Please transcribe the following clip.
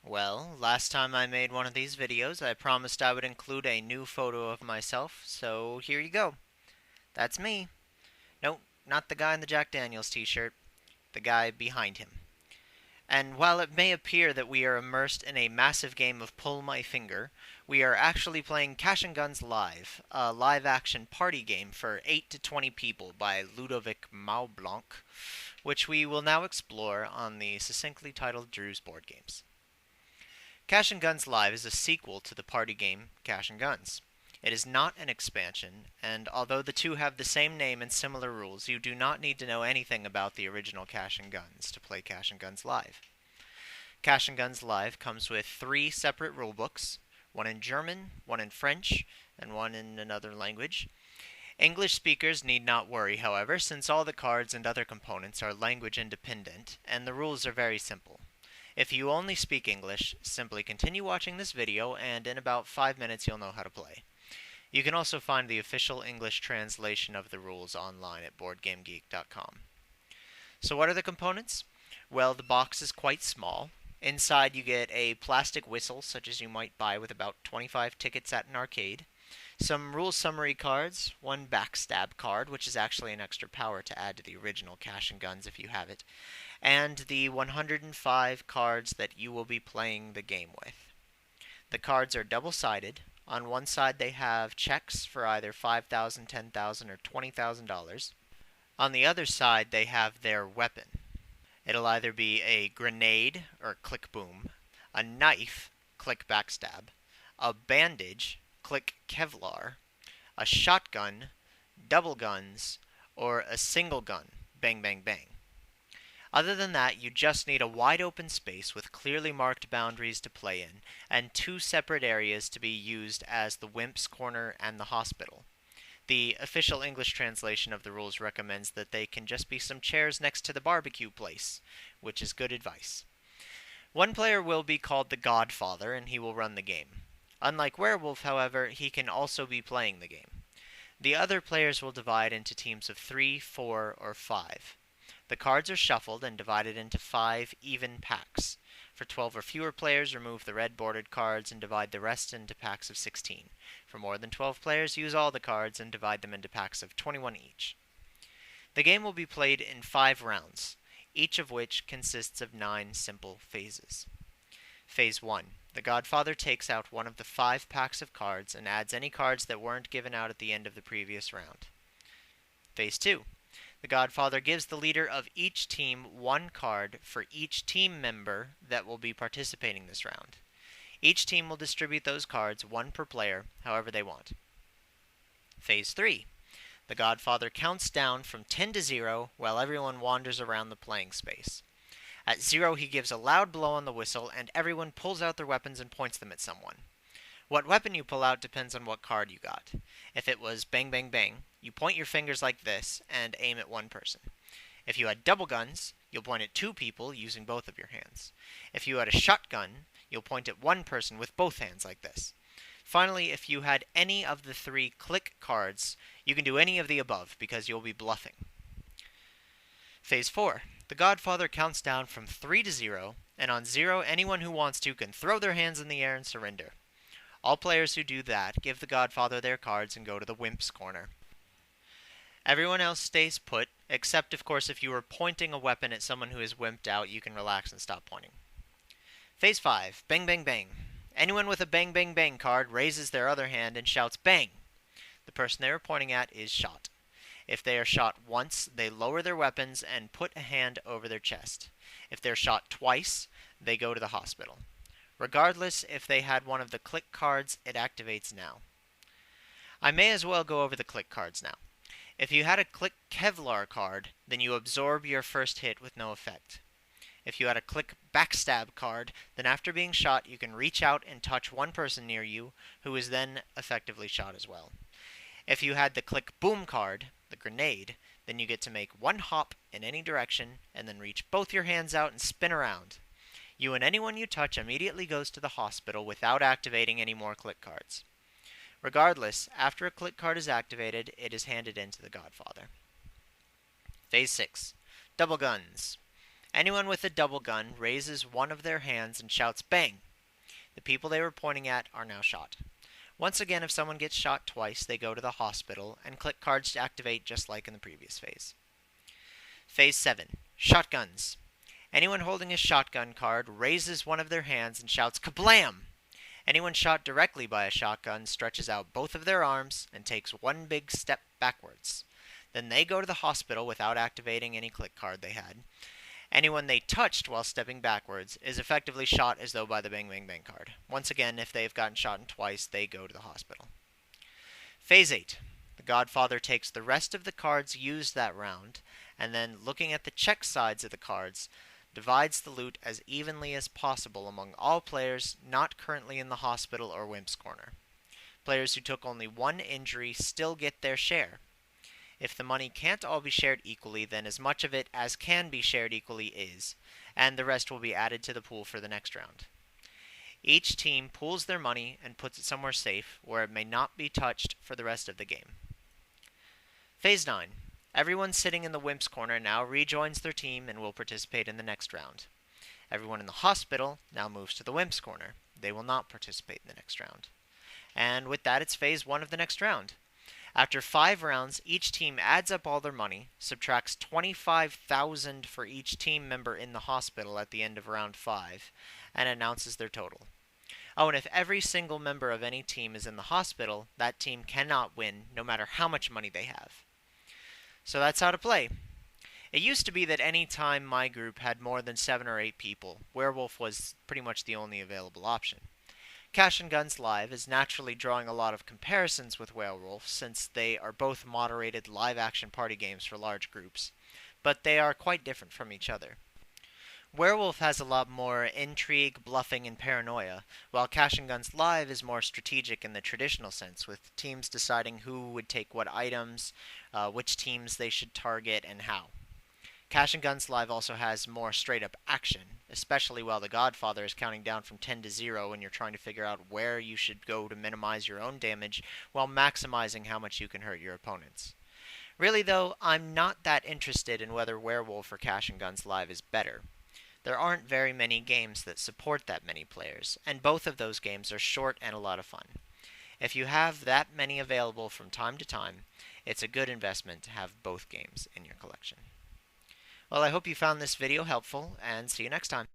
Well, last time I made one of these videos, I promised I would include a new photo of myself, so here you go. That's me. Nope, not the guy in the Jack Daniels t-shirt, the guy behind him. And while it may appear that we are immersed in a massive game of Pull My Finger, we are actually playing Cash and Guns Live, a live-action party game for 8 to 20 people by Ludovic Maublanc, which we will now explore on the succinctly titled Drew's Board Games. Cash and Guns Live is a sequel to the party game Cash and Guns. It is not an expansion, and although the two have the same name and similar rules, you do not need to know anything about the original Cash and Guns to play Cash and Guns Live. Cash and Guns Live comes with 3 separate rulebooks, one in German, one in French, and one in another language. English speakers need not worry, however, since all the cards and other components are language independent, and the rules are very simple. If you only speak English, simply continue watching this video and in about 5 minutes you'll know how to play. You can also find the official English translation of the rules online at BoardGameGeek.com. So what are the components? Well, the box is quite small. Inside you get a plastic whistle, such as you might buy with about 25 tickets at an arcade. Some rule summary cards, one backstab card, which is actually an extra power to add to the original Cash and Guns if you have it, and the 105 cards that you will be playing the game with. The cards are double-sided. On one side they have checks for either $5,000, $10,000, or $20,000. On the other side they have their weapon. It'll either be a grenade, or click boom, a knife, click backstab, a bandage, click Kevlar, a shotgun, double guns, or a single gun, bang bang bang. Other than that, you just need a wide open space with clearly marked boundaries to play in, and 2 separate areas to be used as the Wimp's Corner and the hospital. The official English translation of the rules recommends that they can just be some chairs next to the barbecue place, which is good advice. One player will be called the Godfather, and he will run the game. Unlike Werewolf, however, he can also be playing the game. The other players will divide into teams of 3, 4, or 5. The cards are shuffled and divided into 5 even packs. For 12 or fewer players, remove the red bordered cards and divide the rest into packs of 16. For more than 12 players, use all the cards and divide them into packs of 21 each. The game will be played in 5 rounds, each of which consists of 9 simple phases. Phase 1. The Godfather takes out one of the 5 packs of cards and adds any cards that weren't given out at the end of the previous round. Phase 2. The Godfather gives the leader of each team 1 card for each team member that will be participating this round. Each team will distribute those cards, 1 per player, however they want. Phase 3. The Godfather counts down from 10 to 0 while everyone wanders around the playing space. At 0, he gives a loud blow on the whistle, and everyone pulls out their weapons and points them at someone. What weapon you pull out depends on what card you got. If it was bang bang bang, you point your fingers like this and aim at 1 person. If you had double guns, you'll point at 2 people using both of your hands. If you had a shotgun, you'll point at 1 person with both hands like this. Finally, if you had any of the 3 click cards, you can do any of the above because you'll be bluffing. Phase 4. The Godfather counts down from 3 to 0, and on 0, anyone who wants to can throw their hands in the air and surrender. All players who do that give the Godfather their cards and go to the Wimp's Corner. Everyone else stays put, except of course if you are pointing a weapon at someone who is wimped out, you can relax and stop pointing. Phase 5. Bang bang bang. Anyone with a bang bang bang card raises their other hand and shouts bang. The person they were pointing at is shot. If they are shot once, they lower their weapons and put a hand over their chest. If they're shot twice, they go to the hospital. Regardless, if they had one of the click cards, it activates now. I may as well go over the click cards now. If you had a click Kevlar card, then you absorb your first hit with no effect. If you had a click backstab card, then after being shot, you can reach out and touch 1 person near you, who is then effectively shot as well. If you had the click boom card, the grenade, then you get to make 1 hop in any direction and then reach both your hands out and spin around. You and anyone you touch immediately goes to the hospital without activating any more click cards. Regardless, after a click card is activated, it is handed in to the Godfather. Phase 6. Double guns. Anyone with a double gun raises one of their hands and shouts bang. The people they were pointing at are now shot. Once again, if someone gets shot twice, they go to the hospital and click cards to activate just like in the previous phase. Phase 7. Shotguns. Anyone holding a shotgun card raises one of their hands and shouts kablam! Anyone shot directly by a shotgun stretches out both of their arms and takes one big step backwards. Then they go to the hospital without activating any click card they had. Anyone they touched while stepping backwards is effectively shot as though by the bang bang bang card. Once again, if they've gotten shot twice, they go to the hospital. Phase 8. The Godfather takes the rest of the cards used that round, and then, looking at the check sides of the cards, divides the loot as evenly as possible among all players not currently in the hospital or Wimp's Corner. Players who took only one injury still get their share. If the money can't all be shared equally, then as much of it as can be shared equally is, and the rest will be added to the pool for the next round. Each team pools their money and puts it somewhere safe, where it may not be touched for the rest of the game. Phase 9. Everyone sitting in the Wimp's Corner now rejoins their team and will participate in the next round. Everyone in the hospital now moves to the Wimp's Corner. They will not participate in the next round. And with that, it's Phase 1 of the next round. After 5 rounds, each team adds up all their money, subtracts 25,000 for each team member in the hospital at the end of round 5, and announces their total. Oh, and if every single member of any team is in the hospital, that team cannot win, no matter how much money they have. So that's how to play. It used to be that any time my group had more than 7 or 8 people, Werewolf was pretty much the only available option. Cash and Guns Live is naturally drawing a lot of comparisons with Werewolf, since they are both moderated live-action party games for large groups, but they are quite different from each other. Werewolf has a lot more intrigue, bluffing, and paranoia, while Cash and Guns Live is more strategic in the traditional sense, with teams deciding who would take what items, which teams they should target, and how. Cash and Guns Live also has more straight-up action, especially while The Godfather is counting down from 10 to 0 and you're trying to figure out where you should go to minimize your own damage while maximizing how much you can hurt your opponents. Really though, I'm not that interested in whether Werewolf or Cash and Guns Live is better. There aren't very many games that support that many players, and both of those games are short and a lot of fun. If you have that many available from time to time, it's a good investment to have both games in your collection. Well, I hope you found this video helpful, and see you next time.